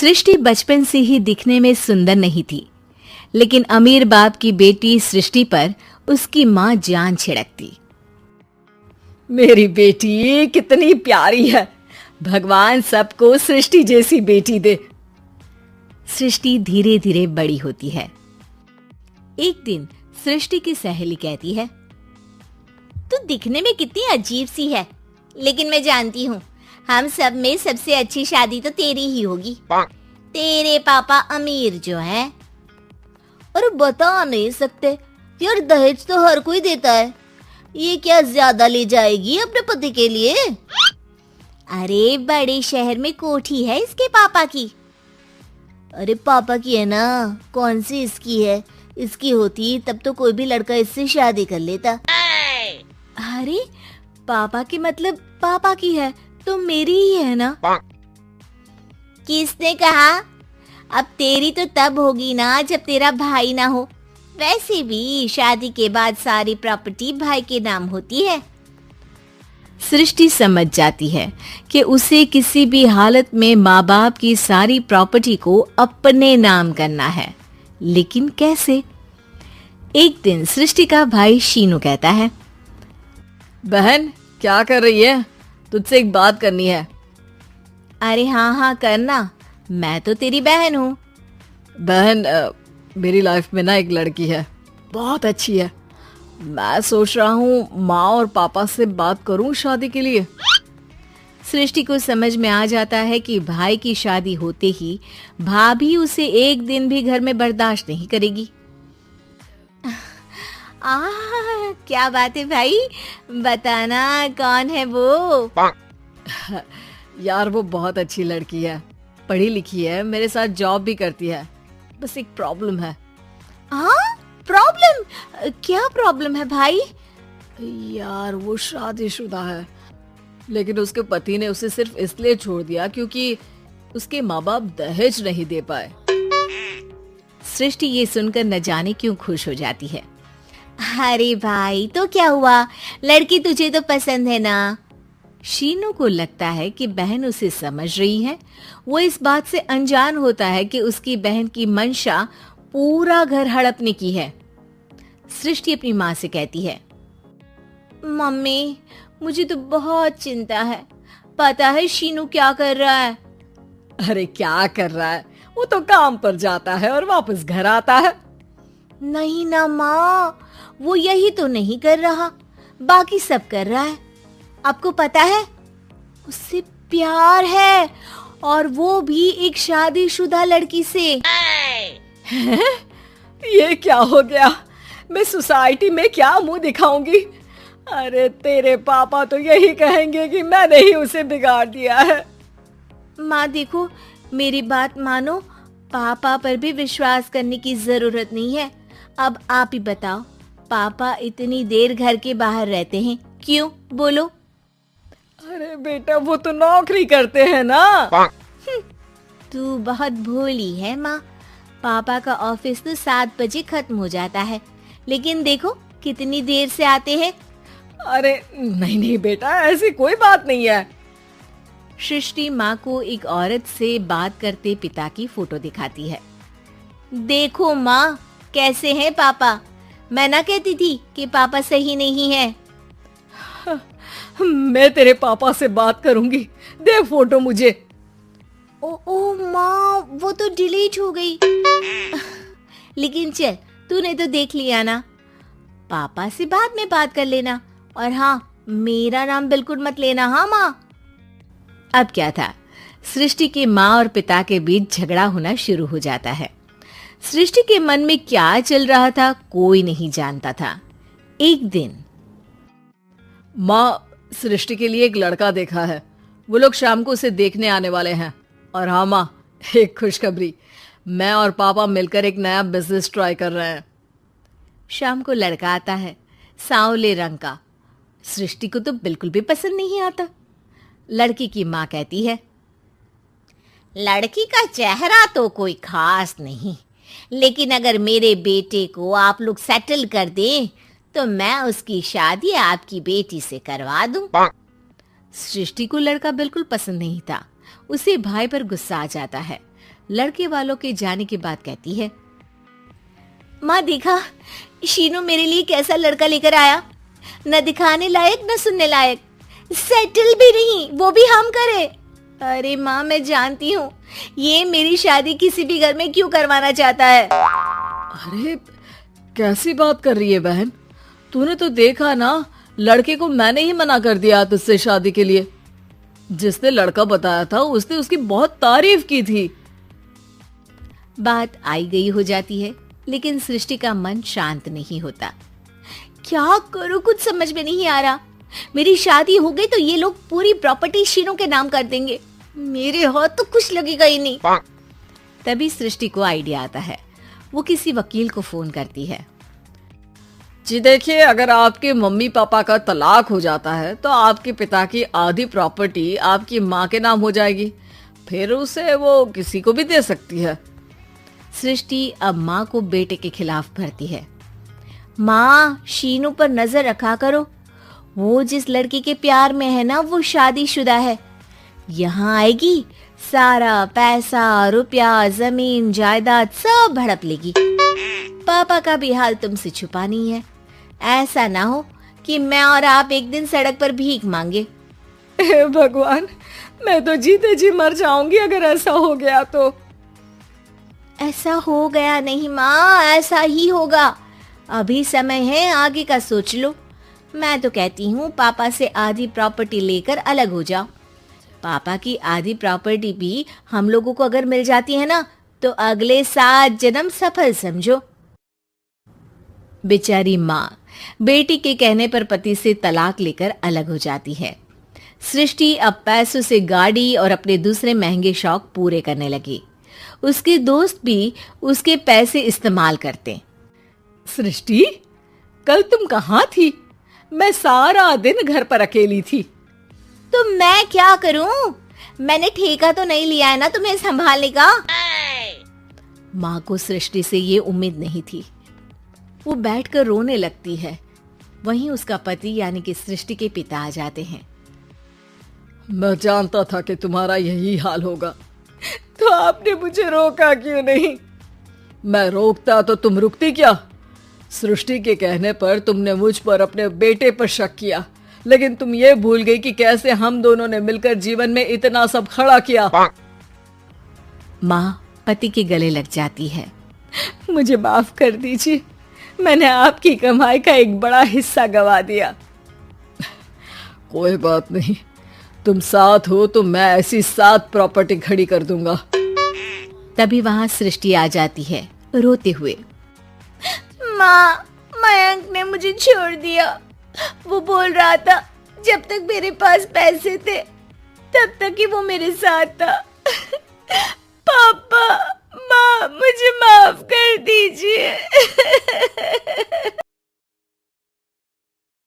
सृष्टि बचपन से ही दिखने में सुंदर नहीं थी, लेकिन अमीर बाप की बेटी सृष्टि पर उसकी माँ जान छिड़कती। मेरी बेटी कितनी प्यारी है, भगवान सबको सृष्टि जैसी बेटी दे। सृष्टि धीरे धीरे बड़ी होती है। एक दिन सृष्टि की सहेली कहती है, तू दिखने में कितनी अजीब सी है, लेकिन मैं जानती हूँ हम सब में सबसे अच्छी शादी तो तेरी ही होगी। तेरे पापा अमीर जो है। और बता नहीं सकते यार, दहेज तो हर कोई देता है, ये क्या ज्यादा ले जाएगी अपने पति के लिए? अरे बड़े शहर में कोठी है इसके पापा की। अरे पापा की है ना, कौन सी इसकी है? इसकी होती तब तो कोई भी लड़का इससे शादी कर लेता। अरे पापा की मतलब पापा की है तो मेरी ही है ना? किसने कहा? अब तेरी तो तब होगी ना जब तेरा भाई ना हो। वैसे भी शादी के बाद सारी प्रॉपर्टी भाई के नाम होती है। सृष्टि समझ जाती है कि उसे किसी भी हालत में माँ बाप की सारी प्रॉपर्टी को अपने नाम करना है, लेकिन कैसे? एक दिन सृष्टि का भाई शीनू कहता है, बहन क्या कर रही है? तुझसे एक बात करनी है। अरे हाँ करना, मैं तो तेरी बहन हूँ। बहन मेरी लाइफ में ना एक लड़की है, बहुत अच्छी है। मैं सोच रहा हूँ माँ और पापा से बात करूँ शादी के लिए। सृष्टि को समझ में आ जाता है कि भाई की शादी होते ही भाभी उसे एक दिन भी घर में बर्दाश्त नहीं करेगी। क्या बात है भाई, बताना कौन है वो? यार वो बहुत अच्छी लड़की है, पढ़ी लिखी है, मेरे साथ जॉब भी करती है। बस एक प्रॉब्लम है। प्रॉब्लम? क्या प्रॉब्लम है भाई? यार वो शादीशुदा है, लेकिन उसके पति ने उसे सिर्फ इसलिए छोड़ दिया क्योंकि उसके माँ बाप दहेज नहीं दे पाए। सृष्टि ये सुनकर न जाने क्यों खुश हो जाती है। अरे भाई तो क्या हुआ, लड़की तुझे तो पसंद है ना? शीनू को लगता है कि बहन उसे समझ रही है। वो इस बात से अनजान होता है कि उसकी बहन की मंशा पूरा घर हड़पने की है। सृष्टि अपनी माँ से कहती है, मम्मी मुझे तो बहुत चिंता है। पता है शीनू क्या कर रहा है? अरे क्या कर रहा है? वो तो काम पर जाता है और वापस घर आता है। नहीं ना माँ, वो यही तो नहीं कर रहा, बाकी सब कर रहा है। आपको पता है उससे प्यार है, और वो भी एक शादीशुदा लड़की से। ये क्या हो गया? मैं सोसाइटी में क्या मुंह दिखाऊंगी? अरे तेरे पापा तो यही कहेंगे कि मैंने ही उसे बिगाड़ दिया है। माँ देखो, मेरी बात मानो, पापा पर भी विश्वास करने की जरूरत नहीं है। अब आप ही बताओ, पापा इतनी देर घर के बाहर रहते हैं क्यों? बोलो। अरे बेटा वो तो नौकरी करते हैं ना। तू बहुत भोली है माँ। पापा का ऑफिस तो 7 बजे खत्म हो जाता है, लेकिन देखो कितनी देर से आते हैं। अरे नहीं बेटा, ऐसी कोई बात नहीं है। सृष्टि माँ को एक औरत से बात करते पिता की फोटो दिखाती है। देखो माँ कैसे हैं पापा। मैं ना कहती थी कि पापा सही नहीं है। मैं तेरे पापा से बात करूंगी, दे फोटो मुझे। ओ माँ, वो तो डिलीट हो गई। लेकिन चल, तूने तो देख लिया ना, पापा से बाद में बात कर लेना। और हाँ, मेरा नाम बिल्कुल मत लेना। हाँ माँ। अब क्या था, सृष्टि के माँ और पिता के बीच झगड़ा होना शुरू हो जाता है। सृष्टि के मन में क्या चल रहा था कोई नहीं जानता था। एक दिन, माँ सृष्टि के लिए एक लड़का देखा है, वो लोग शाम को उसे देखने आने वाले हैं। और हाँ माँ, एक खुशखबरी, मैं और पापा मिलकर एक नया बिजनेस ट्राई कर रहे हैं। शाम को लड़का आता है, सांवले रंग का। सृष्टि को तो बिल्कुल भी पसंद नहीं आता। लड़की की माँ कहती है, लड़की का चेहरा तो कोई खास नहीं, लेकिन अगर मेरे बेटे को आप लोग सेटल कर दें तो मैं उसकी शादी आपकी बेटी से करवा दूं। सृष्टि को लड़का बिल्कुल पसंद नहीं था। उसे भाई पर गुस्सा आ जाता है। लड़के वालों के जाने के बाद कहती है, माँ देखा, शीनू मेरे लिए कैसा लड़का लेकर आया, न दिखाने लायक न सुनने लायक, सेटल भी नहीं, वो भी हम करे। अरे माँ मैं जानती हूँ ये मेरी शादी किसी भी घर में क्यों करवाना चाहता है। अरे कैसी बात कर रही है बहन, तूने तो देखा ना, लड़के को मैंने ही मना कर दिया तुझसे शादी के लिए। जिसने लड़का बताया था उसने उसकी बहुत तारीफ की थी। बात आई गई हो जाती है, लेकिन सृष्टि का मन शांत नहीं होता। क्या करूँ कुछ समझ में नहीं आ रहा। मेरी शादी हो गई तो ये लोग पूरी प्रॉपर्टी शीनू के नाम कर देंगे, मेरे हाथ तो कुछ लगेगा ही नहीं। तभी सृष्टि को आइडिया आता है। वो किसी वकील को फोन करती है। जी देखिए, अगर आपके मम्मी पापा का तलाक हो जाता है तो आपके पिता की आधी प्रॉपर्टी आपकी माँ के नाम हो जाएगी, फिर उसे वो किसी को भी दे सकती है। सृष्टि अब माँ को बेटे के खिलाफ भरती है। माँ शीनू पर नजर रखा करो, वो जिस लड़की के प्यार में है ना वो शादीशुदा है। यहाँ आएगी सारा पैसा रुपया जमीन जायदाद सब हड़प लेगी। पापा का भी हाल तुमसे छुपा नहीं है। ऐसा ना हो कि मैं और आप एक दिन सड़क पर भीख मांगे। भगवान, मैं तो जीते जी मर जाऊंगी अगर ऐसा हो गया तो। ऐसा हो गया नहीं माँ, ऐसा ही होगा। अभी समय है, आगे का सोच लो। मैं तो कहती हूँ पापा से आधी प्रॉपर्टी लेकर अलग हो जाओ। पापा की आधी प्रॉपर्टी भी हम लोगों को अगर मिल जाती है ना तो अगले 7 जन्म सफल समझो। बेचारी माँ बेटी के कहने पर पति से तलाक लेकर अलग हो जाती है। सृष्टि अब पैसों से गाड़ी और अपने दूसरे महंगे शौक पूरे करने लगी। उसके दोस्त भी उसके पैसे इस्तेमाल करते। सृष्टि, कल तुम कहाँ थी? मैं सारा दिन घर पर अकेली थी। तो मैं क्या करूं? मैंने ठेका तो नहीं लिया है ना तुम्हें संभालने का। माँ को सृष्टि से ये उम्मीद नहीं थी। वो बैठकर रोने लगती है। वहीं उसका पति यानी कि सृष्टि के पिता आ जाते हैं। मैं जानता था कि तुम्हारा यही हाल होगा, तो आपने मुझे रोका क्यों नहीं? मैं रोकता तो तुम रुकती क्या? सृष्टि के कहने पर तुमने मुझ पर अपने बेटे पर शक किया, लेकिन तुम ये भूल गई कि कैसे हम दोनों ने मिलकर जीवन में इतना सब खड़ा किया। माँ पति के गले लग जाती है। मुझे माफ कर दीजिए, मैंने आपकी कमाई का एक बड़ा हिस्सा गवा दिया। कोई बात नहीं, तुम साथ हो तो मैं ऐसी 7 प्रॉपर्टी खड़ी कर दूंगा। तभी वहां सृष्टि आ जाती है रोते हुए। माँ, मयंक ने मुझे छोड़ दिया। वो बोल रहा था जब तक मेरे पास पैसे थे तब तक ही वो मेरे साथ था। पापा, माँ, मुझे माफ कर दीजिए।